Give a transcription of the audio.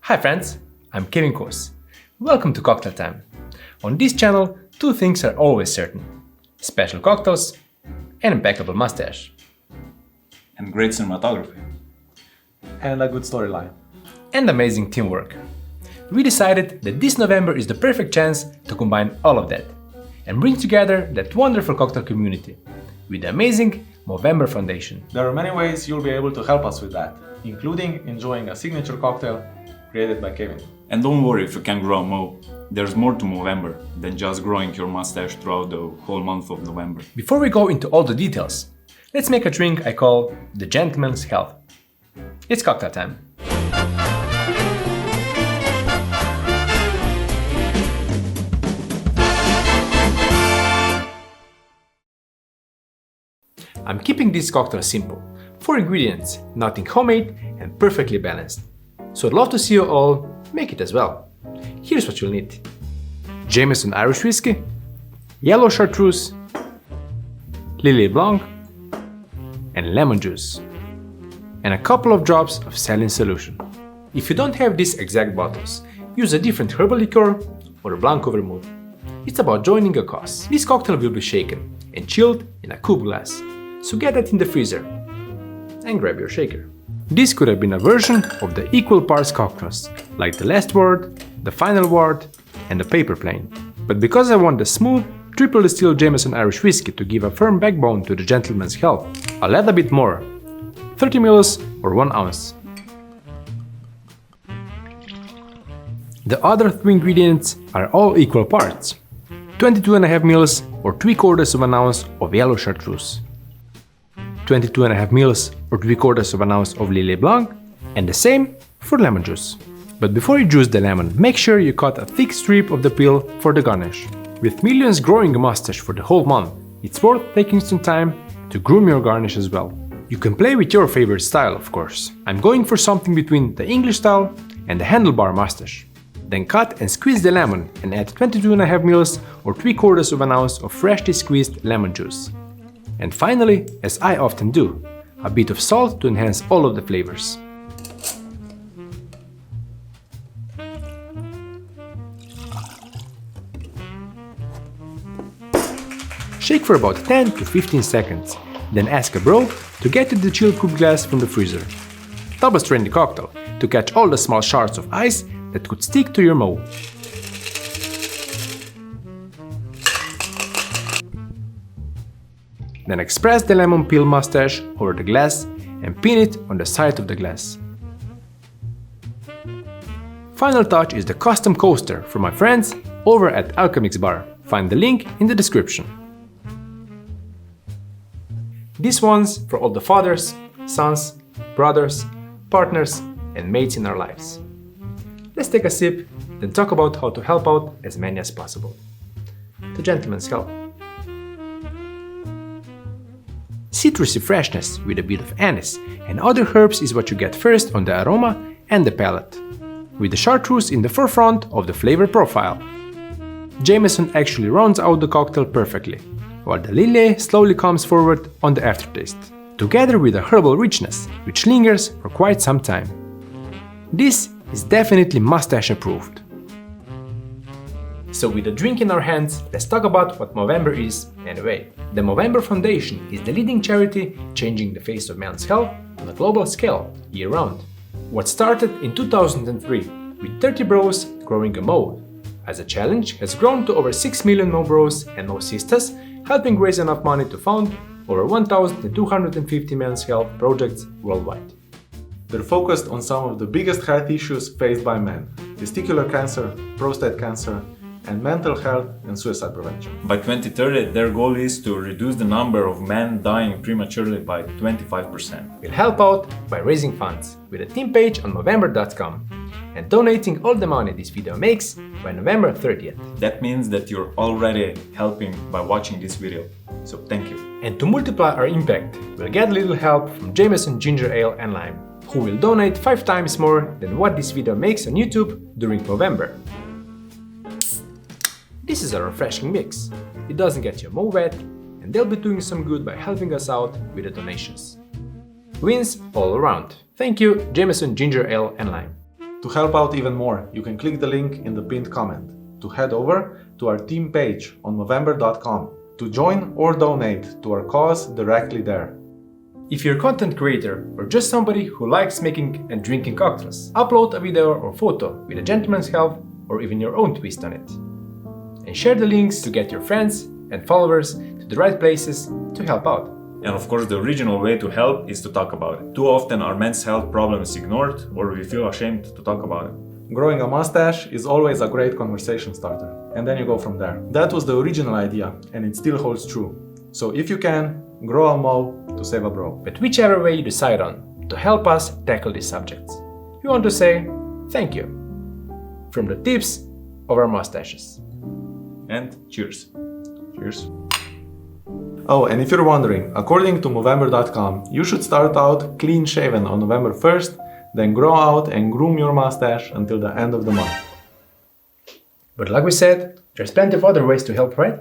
Hi friends, I'm 𝗙𝗹𝗹𝗁𝗁. Welcome to Cocktail Time. On this channel, two things are always certain: special cocktails and impeccable mustache. And great cinematography. And a good storyline. And amazing teamwork. We decided that this November is the perfect chance to combine all of that and bring together that wonderful cocktail community with the amazing Movember Foundation. There are many ways you'll be able to help us with that, including enjoying a signature cocktail created by Kevin. And don't worry if you can't grow a mo. There's more to Movember than just growing your mustache throughout the whole month of November. Before we go into all the details, let's make a drink I call the gentleman's health. It's cocktail time. I'm keeping this cocktail simple. 4 ingredients, nothing homemade and perfectly balanced. So I'd love to see you all make it as well. Here's what you'll need: Jameson Irish whiskey, yellow Chartreuse, Lillet Blanc, and lemon juice, and a couple of drops of saline solution. If you don't have these exact bottles, use a different herbal liqueur or a Blanco vermouth. It's about joining a cause. This cocktail will be shaken and chilled in a coupe glass, so get that in the freezer and grab your shaker. This could have been a version of the equal parts cocktails, like the last word, the final word, and the paper plane. But because I want the smooth, triple distilled Jameson Irish whiskey to give a firm backbone to the gentleman's health, I'll add a bit more, 30 ml or 1 ounce. The other 3 ingredients are all equal parts: 22.5 ml or 3/4 ounce of yellow Chartreuse, 22.5 ml or 3/4 ounce of Lillet Blanc, and the same for lemon juice. But before you juice the lemon, make sure you cut a thick strip of the peel for the garnish. With millions growing a mustache for the whole month, it's worth taking some time to groom your garnish as well. You can play with your favorite style, of course. I'm going for something between the English style and the handlebar mustache. Then cut and squeeze the lemon and add 22.5 ml or 3/4 ounce of freshly squeezed lemon juice. And finally, as I often do, a bit of salt to enhance all of the flavors. Shake for about 10 to 15 seconds, then ask a bro to get you the chilled coupe glass from the freezer. Double strain the cocktail to catch all the small shards of ice that could stick to your mo. Then express the lemon peel mustache over the glass and pin it on the side of the glass. Final touch is the custom coaster from my friends over at 𝗙𝗹𝗹𝗄𝗏. Find the link in the description. This one's for all the fathers, sons, brothers, partners, and mates in our lives. Let's take a sip, then talk about how to help out as many as possible. The gentleman's health. Citrusy freshness with a bit of anise and other herbs is what you get first on the aroma and the palate, with the Chartreuse in the forefront of the flavor profile. Jameson actually rounds out the cocktail perfectly, while the Lillet slowly comes forward on the aftertaste, together with a herbal richness which lingers for quite some time. This is definitely mustache approved. So with a drink in our hands, let's talk about what Movember is anyway. The Movember Foundation is the leading charity changing the face of men's health on a global scale year-round. What started in 2003 with 30 bros growing a mo, as a challenge has grown to over 6 million mo bros and mo sisters, helping raise enough money to fund over 1,250 men's health projects worldwide. They're focused on some of the biggest health issues faced by men: testicular cancer, prostate cancer, and mental health and suicide prevention. By 2030, their goal is to reduce the number of men dying prematurely by 25%. We'll help out by raising funds with a team page on Movember.com and donating all the money this video makes by November 30th. That means that you're already helping by watching this video, so thank you. And to multiply our impact, we'll get a little help from Jameson ginger ale and lime, who will donate 5 times more than what this video makes on YouTube during Movember. This is a refreshing mix. It doesn't get your mo wet, and they'll be doing some good by helping us out with the donations. Wins all around. Thank you, Jameson ginger ale and lime. To help out even more, you can click the link in the pinned comment to head over to our team page on Movember.com to join or donate to our cause directly there. If you're a content creator or just somebody who likes making and drinking cocktails, upload a video or photo with a gentleman's help or even your own twist on it. And share the links to get your friends and followers to the right places to help out. And of course, the original way to help is to talk about it. Too often our men's health problem is ignored or we feel ashamed to talk about it. Growing a mustache is always a great conversation starter, and then you go from there. That was the original idea, and it still holds true. So if you can, grow a mo to save a bro. But whichever way you decide on to help us tackle these subjects, we want to say thank you from the tips of our mustaches. And cheers. Cheers. Oh, and if you're wondering, according to Movember.com, you should start out clean shaven on November 1st, then grow out and groom your mustache until the end of the month. But like we said, there's plenty of other ways to help, right?